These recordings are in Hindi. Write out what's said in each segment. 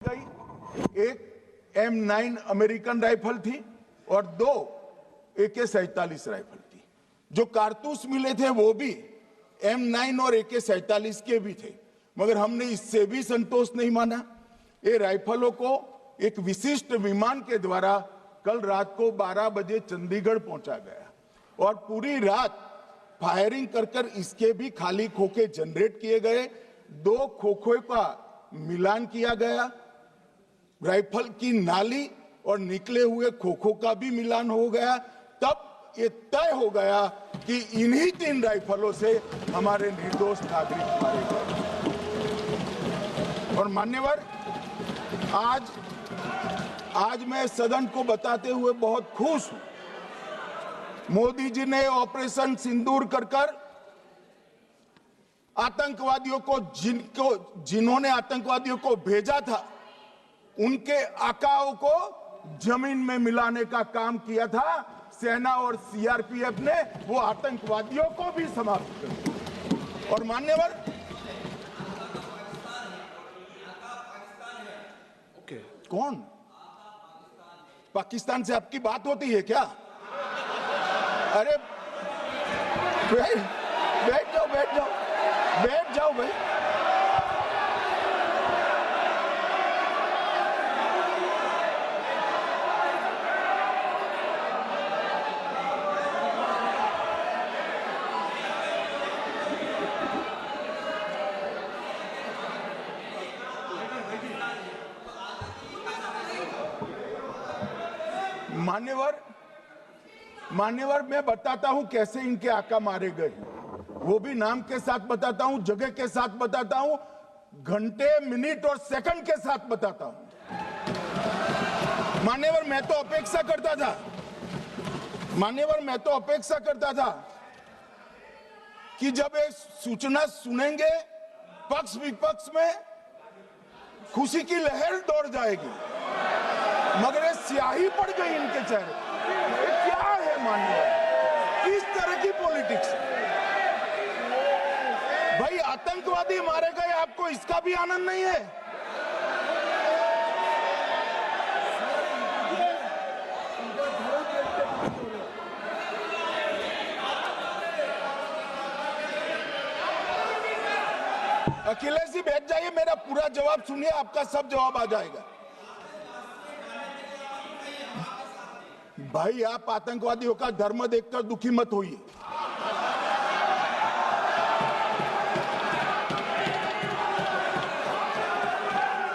गई। एक M9 अमेरिकन राइफल थी और 2 AK-47 राइफल थी। जो कारतूस मिले थे वो भी M9 और AK-47 के भी थे, मगर हमने इससे भी संतोष नहीं माना। ये राइफलों को एक विशिष्ट विमान के द्वारा कल रात को 12 बजे चंडीगढ़ पहुंचा गया और पूरी रात फायरिंग कर इसके भी खाली खोखे जनरेट किए गए। 2 खोखों का मिलान किया गया, राइफल की नाली और निकले हुए खोखों का भी मिलान हो गया। तब ये तय हो गया कि इन्हीं 3 राइफलों से हमारे निर्दोष नागरिक मारे गए। और मान्यवर, आज मैं सदन को बताते हुए बहुत खुश हूं। मोदी जी ने ऑपरेशन सिंदूर कर आतंकवादियों को जिन्होंने आतंकवादियों को भेजा था उनके आकाओं को जमीन में मिलाने का काम किया था। सेना और CRPF ने वो आतंकवादियों को भी समाप्त कर दिया। और मान्यवर, कौन पाकिस्तान से आपकी बात होती है क्या? अरे बैठ जाओ भाई। मान्यवर, मैं बताता हूं कैसे इनके आका मारे गए, वो भी नाम के साथ बताता हूं, जगह के साथ बताता हूं, घंटे, मिनट और सेकंड के साथ बताता हूं। मान्यवर, मैं तो अपेक्षा करता था कि जब ये सूचना सुनेंगे पक्ष विपक्ष में खुशी की लहर दौड़ जाएगी, मगर ये स्याही पड़ गई इनके चेहरे। क्या है मान्यवर, किस तरह की पॉलिटिक्स? भाई आतंकवादी मारे गए, आपको इसका भी आनंद नहीं है? अखिलेश जी बैठ जाइए, मेरा पूरा जवाब सुनिए, आपका सब जवाब आ जाएगा। भाई आप आतंकवादियों का धर्म देखकर दुखी मत होइए।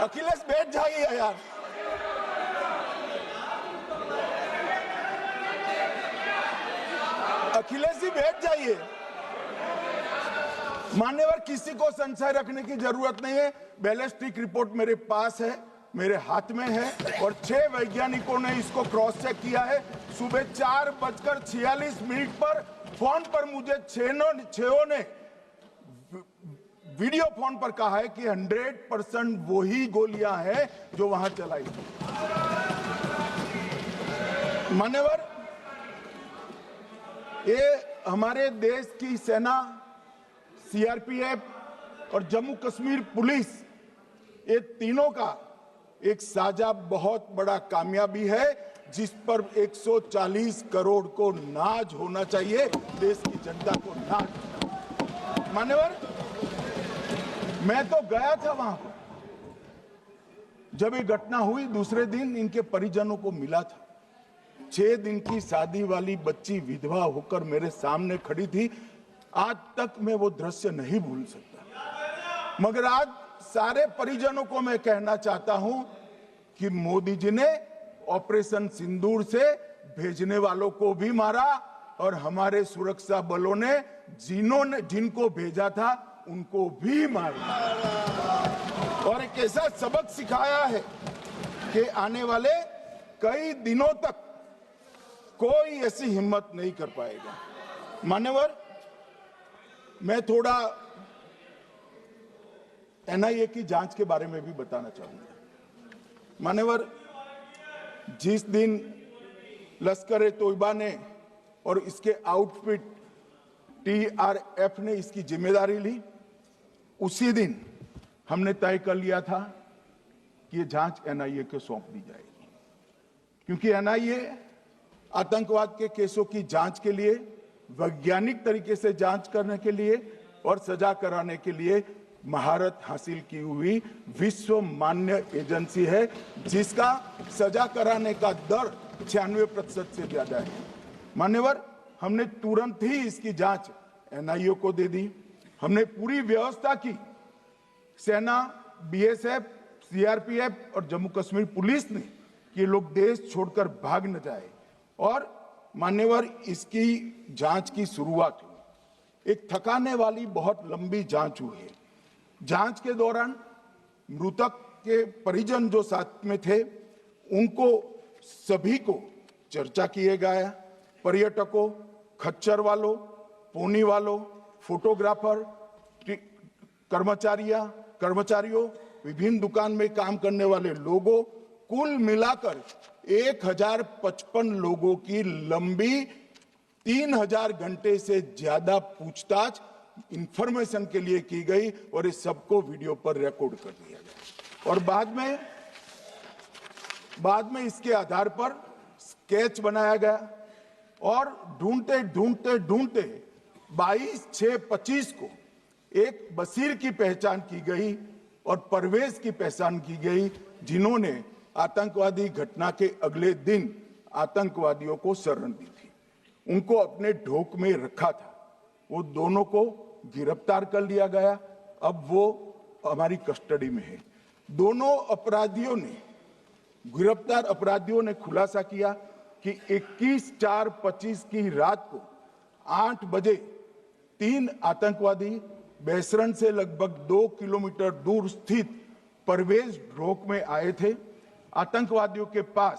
अखिलेश बैठ जाइए यार। अखिलेश जी बैठ जाइए। मान्यवर, किसी को संशय रखने की जरूरत नहीं है। बैलिस्टिक रिपोर्ट मेरे पास है, मेरे हाथ में है और 6 वैज्ञानिकों ने इसको क्रॉस चेक किया है। सुबह 4:46 पर फोन पर मुझे 6 ने वीडियो फोन पर कहा है कि 100% वही गोलियां हैं जो वहां चलाई। मान्यवर, ये हमारे देश की सेना, CRPF और जम्मू कश्मीर पुलिस, ये तीनों का एक साझा बहुत बड़ा कामयाबी है, जिस पर 140 करोड़ को नाज होना चाहिए, देश की जनता को नाज। मान्यवर, मैं तो गया था वहां पर जब ये घटना हुई। दूसरे दिन इनके परिजनों को मिला था। 6 दिन की शादी वाली बच्ची विधवा होकर मेरे सामने खड़ी थी। आज तक मैं वो दृश्य नहीं भूल सकता। मगर आज सारे परिजनों को मैं कहना चाहता हूं कि मोदी जी ने ऑपरेशन सिंदूर से भेजने वालों को भी मारा और हमारे सुरक्षा बलों ने जिनको भेजा था उनको भी मारा और एक ऐसा सबक सिखाया है कि आने वाले कई दिनों तक कोई ऐसी हिम्मत नहीं कर पाएगा। मान्यवर, मैं थोड़ा NIA की जांच के बारे में भी बताना चाहूंगा। मान्यवर, जिस दिन लश्कर-ए-तोयबा ने और इसके आउटफिट TRF ने इसकी जिम्मेदारी ली, उसी दिन हमने तय कर लिया था कि ये जांच एनआईए को सौंप दी जाएगी, क्योंकि एनआईए आतंकवाद के केसों की जांच के लिए, वैज्ञानिक तरीके से जांच करने के लिए और सजा कराने के लिए महारत हासिल की हुई विश्व मान्य एजेंसी है, जिसका सजा कराने का दर 96% से ज्यादा है। मान्यवर, हमने तुरंत ही इसकी जांच एनआईए को दे दी। हमने पूरी व्यवस्था की। सेना, बीएसएफ, सीआरपीएफ और जम्मू कश्मीर पुलिस ने कि लोग देश छोड़कर भाग न जाए। और मान्यवर, इसकी जांच की शुरुआत हुई। एक थकाने वाली बहुत लंबी जांच हुई है। जांच के दौरान मृतक के परिजन जो साथ में थे, उनको सभी को चर्चा किए गया। पर्यटकों, खच्चर वालों, पोनी वालों, फोटोग्राफर, कर्मचारियों, विभिन्न दुकान में काम करने वाले लोगों, कुल मिलाकर 1055 लोगों की लंबी 3000 घंटे से ज्यादा पूछताछ इंफॉर्मेशन के लिए की गई और इस सबको वीडियो पर रिकॉर्ड कर दिया गया। और बाद में इसके आधार पर स्केच बनाया गया और ढूंढते 22/6/25 को एक बशीर की पहचान की गई और परवेज की पहचान की गई, जिन्होंने आतंकवादी घटना के अगले दिन आतंकवादियों को शरण दी थी। उनको अपने ढोक में रखा था। वो दोनों को गिरफ्तार कर लिया गया। अब वो हमारी कस्टडी में है। दोनों गिरफ्तार अपराधियों ने खुलासा किया कि 21/4/25 की रात को 8 बजे 3 आतंकवादी बेसरन से लगभग 2 किलोमीटर दूर स्थित परवेज ढोक में आए थे। आतंकवादियों के पास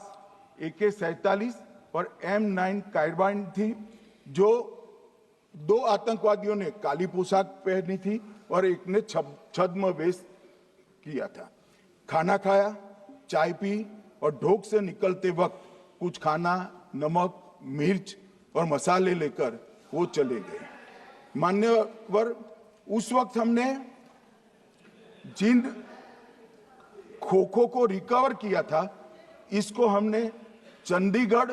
AK-47 और M9 कार्बाइन थी। जो 2 आतंकवादियों ने काली पोशाक पहनी थी और एक ने छद्म वेश किया था। खाना खाया, चाय पी और ढोक से निकलते वक्त कुछ खाना, नमक, मिर्च और मसाले लेकर वो चले गए। मान्यवर, उस वक्त हमने जिन खोखों को रिकवर किया था, इसको हमने चंडीगढ़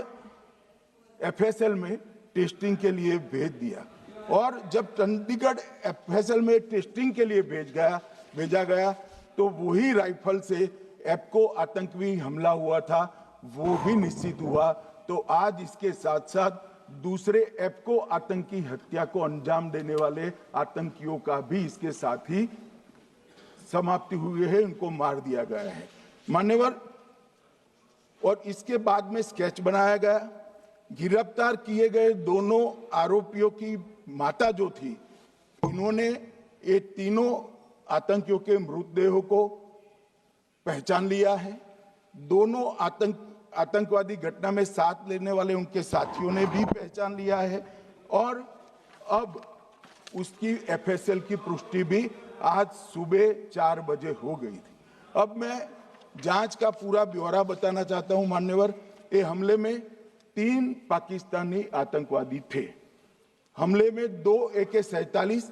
FSL में टेस्टिंग के लिए भेज दिया। और जब चंडीगढ़ FSL में टेस्टिंग के लिए भेजा गया तो वही राइफल से एप्को आतंकी हमला हुआ था, वो भी निश्चित हुआ। तो आज इसके साथ साथ दूसरे एप्को आतंकी हत्या को अंजाम देने वाले आतंकियों का भी इसके साथ ही समाप्ति हुई है, उनको मार दिया गया है। मान्यवर, और इसके बाद में स्केच बनाया गया। गिरफ्तार किए गए दोनों आरोपियों की माता जो थी, इन्होंने ये तीनों आतंकियों के मृतदेहों को पहचान लिया है। दोनों आतंकवादी घटना में साथ लेने वाले उनके साथियों ने भी पहचान लिया है। और अब उसकी FSL की पुष्टि भी आज सुबह 4 बजे हो गई थी। अब मैं जांच का पूरा ब्यौरा बताना चाहता हूं। मान्यवर, ये हमले में 3 पाकिस्तानी आतंकवादी थे। हमले में 2 AK-47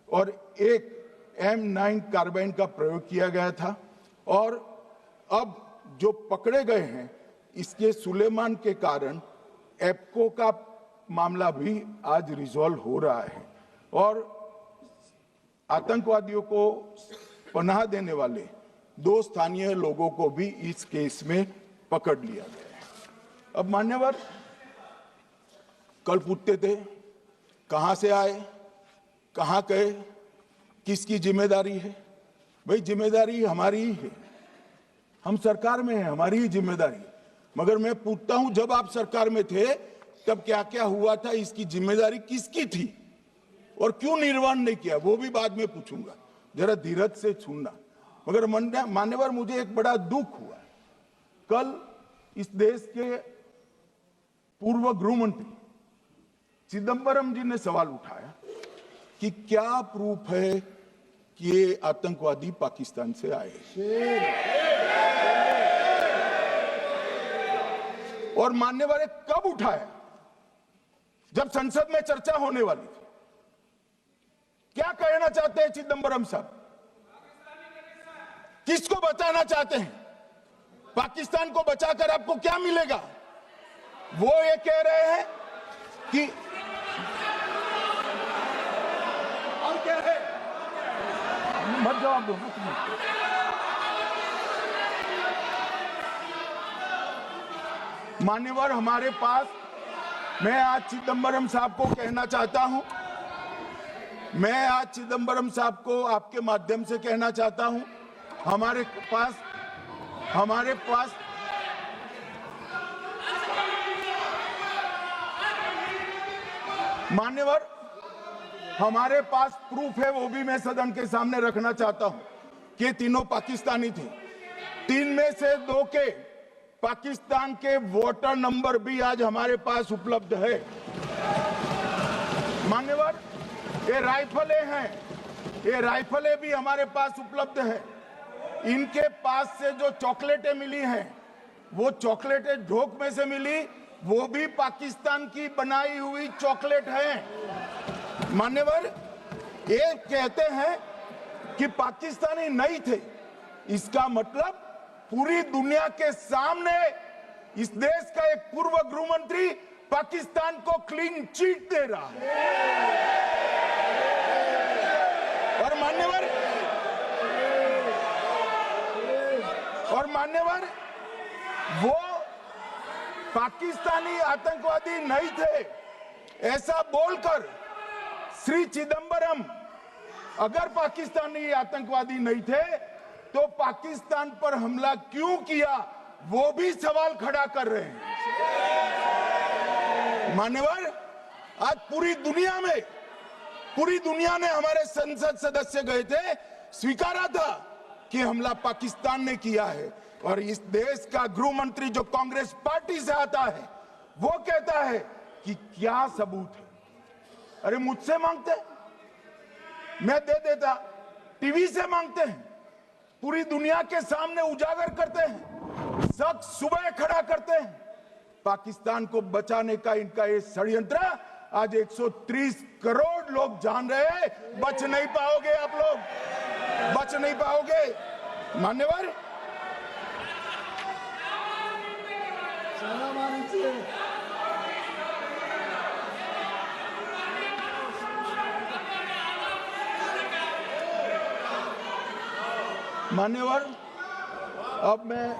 और 1 M9 कार्बाइन का प्रयोग किया गया था। और अब जो पकड़े गए हैं, इसके सुलेमान के कारण एप्को का मामला भी आज रिजॉल्व हो रहा है और आतंकवादियों को पनाह देने वाले 2 स्थानीय लोगों को भी इस केस में पकड़ लिया गया है। अब मान्यवर, कल पूछते थे कहां से आए, कहां गए, किसकी जिम्मेदारी है। भाई, जिम्मेदारी हमारी ही है। हम सरकार में हैं, हमारी ही जिम्मेदारी है। मगर मैं पूछता हूं, जब आप सरकार में थे तब क्या क्या हुआ था, इसकी जिम्मेदारी किसकी थी और क्यों निर्वहन नहीं किया, वो भी बाद में पूछूंगा। जरा धीरज से सुनना। मगर मान्यवर, मुझे एक बड़ा दुख हुआ। कल इस देश के पूर्व गृह मंत्री चिदंबरम जी ने सवाल उठाया कि क्या प्रूफ है कि ये आतंकवादी पाकिस्तान से आए। और मान्यवर, कब उठाया? जब संसद में चर्चा होने वाली थी। क्या कहना चाहते हैं चिदंबरम साहब? किसको बताना चाहते हैं? पाकिस्तान को बचाकर आपको क्या मिलेगा? वो ये कह रहे हैं कि और क्या है, मत जवाब दो। मान्यवर, हमारे पास, मैं आज चिदंबरम साहब को कहना चाहता हूं, मैं आज चिदंबरम साहब को आपके माध्यम से कहना चाहता हूं, हमारे पास मान्यवर, हमारे पास प्रूफ है, वो भी मैं सदन के सामने रखना चाहता हूं कि तीनों पाकिस्तानी थे। 3 में से 2 के पाकिस्तान के वोटर नंबर भी आज हमारे पास उपलब्ध है। मान्यवर, ये राइफलें हैं, ये राइफलें भी हमारे पास उपलब्ध है। इनके पास से जो चॉकलेटें मिली हैं, वो चॉकलेटें ढोक में से मिली, वो भी पाकिस्तान की बनाई हुई चॉकलेट है। मान्यवर, ये कहते हैं कि पाकिस्तानी नहीं थे, इसका मतलब पूरी दुनिया के सामने इस देश का एक पूर्व गृह मंत्री पाकिस्तान को क्लीन चिट दे रहा है। और मान्यवर, वो पाकिस्तानी आतंकवादी नहीं थे, ऐसा बोलकर श्री चिदंबरम अगर पाकिस्तानी आतंकवादी नहीं थे तो पाकिस्तान पर हमला क्यों किया, वो भी सवाल खड़ा कर रहे हैं। मान्यवर, आज पूरी दुनिया ने हमारे संसद सदस्य गए थे, स्वीकारा था कि हमला पाकिस्तान ने किया है। और इस देश का गृह मंत्री जो कांग्रेस पार्टी से आता है, वो कहता है कि क्या सबूत है। अरे मुझसे मांगते, मैं दे देता, टीवी से मांगते हैं, पूरी दुनिया के सामने उजागर करते हैं, शख्स सुबह खड़ा करते हैं। पाकिस्तान को बचाने का इनका ये षड्यंत्र आज 130 करोड़ लोग जान रहे हैं। बच नहीं पाओगे आप लोग, बच नहीं पाओगे। मान्यवर, मान्यवर, अब मैं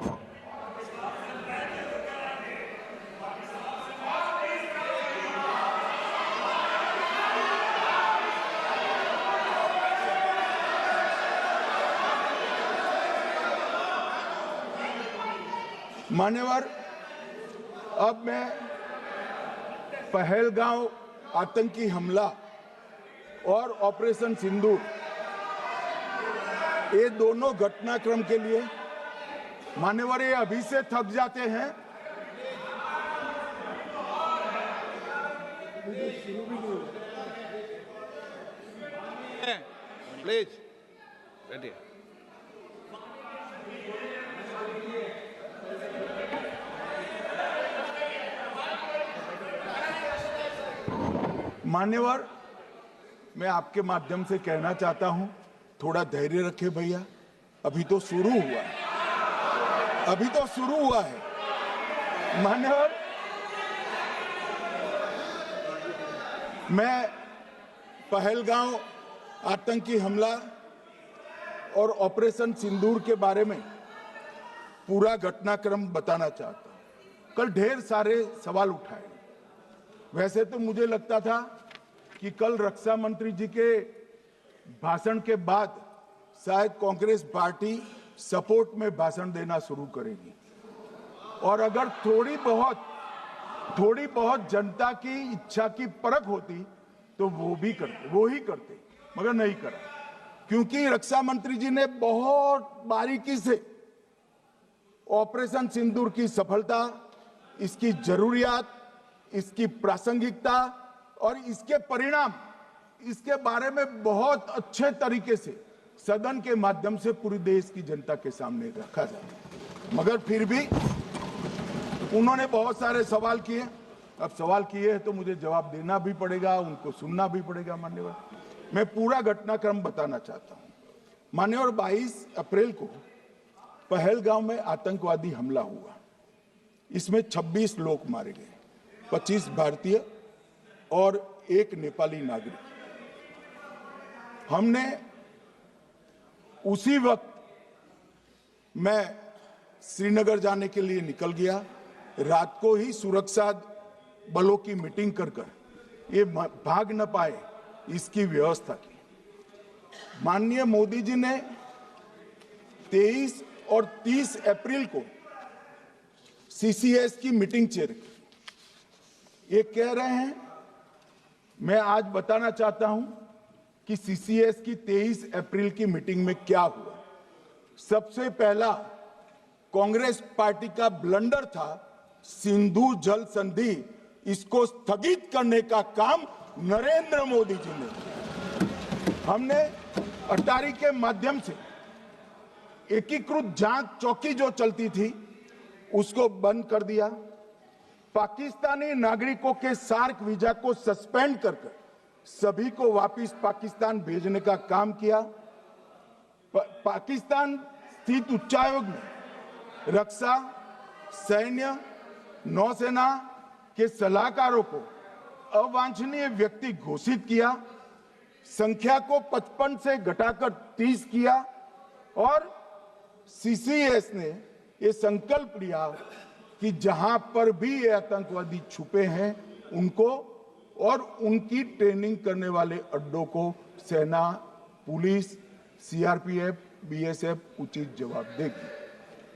पहलगांव आतंकी हमला और ऑपरेशन सिंदूर, ये दोनों घटनाक्रम के लिए मान्यवर ये अभी से थक जाते हैं। Please ready. मान्यवर, मैं आपके माध्यम से कहना चाहता हूं, थोड़ा धैर्य रखे भैया, अभी तो शुरू हुआ है, अभी तो शुरू हुआ है। मान्यवर, मैं पहलगांव आतंकी हमला और ऑपरेशन सिंदूर के बारे में पूरा घटनाक्रम बताना चाहता हूं। कल ढेर सारे सवाल उठाए, वैसे तो मुझे लगता था कि कल रक्षा मंत्री जी के भाषण के बाद शायद कांग्रेस पार्टी सपोर्ट में भाषण देना शुरू करेगी और अगर थोड़ी बहुत जनता की इच्छा की परख होती तो वो ही करते, मगर नहीं करा, क्योंकि रक्षा मंत्री जी ने बहुत बारीकी से ऑपरेशन सिंदूर की सफलता, इसकी जरूरियात, इसकी प्रासंगिकता और इसके परिणाम, इसके बारे में बहुत अच्छे तरीके से सदन के माध्यम से पूरी देश की जनता के सामने रखा जाता। मगर फिर भी उन्होंने बहुत सारे सवाल किए। अब सवाल किए हैं तो मुझे जवाब देना भी पड़ेगा, उनको सुनना भी पड़ेगा। मान्यवर, मैं पूरा घटनाक्रम बताना चाहता हूं। मान्यवर, 22 अप्रैल को पहलगांव में आतंकवादी हमला हुआ, इसमें 26 लोग मारे गए, 25 भारतीय और 1 नेपाली नागरिक। हमने उसी वक्त मैं श्रीनगर जाने के लिए निकल गया, रात को ही सुरक्षा बलों की मीटिंग कर ये भाग न पाए इसकी व्यवस्था की। माननीय मोदी जी ने 23 और 30 अप्रैल को सीसीएस की मीटिंग चेयर की। ये कह रहे हैं, मैं आज बताना चाहता हूं कि सीसीएस की 23 अप्रैल की मीटिंग में क्या हुआ। सबसे पहला कांग्रेस पार्टी का ब्लंडर था सिंधु जल संधि, इसको स्थगित करने का काम नरेंद्र मोदी जी ने। हमने अटारी के माध्यम से एकीकृत जांच चौकी जो चलती थी उसको बंद कर दिया। पाकिस्तानी नागरिकों के सार्क वीजा को सस्पेंड कर सभी को वापस पाकिस्तान भेजने का काम किया। पाकिस्तान स्थित उच्चायोग ने रक्षा, सैन्य, नौसेना के सलाहकारों को अवांछनीय व्यक्ति घोषित किया, संख्या को 55 से घटाकर 30 किया और सीसीएस ने ये संकल्प लिया कि जहां पर भी ये आतंकवादी छुपे हैं उनको और उनकी ट्रेनिंग करने वाले अड्डों को सेना, पुलिस, सीआरपीएफ, बीएसएफ उचित जवाब देगी।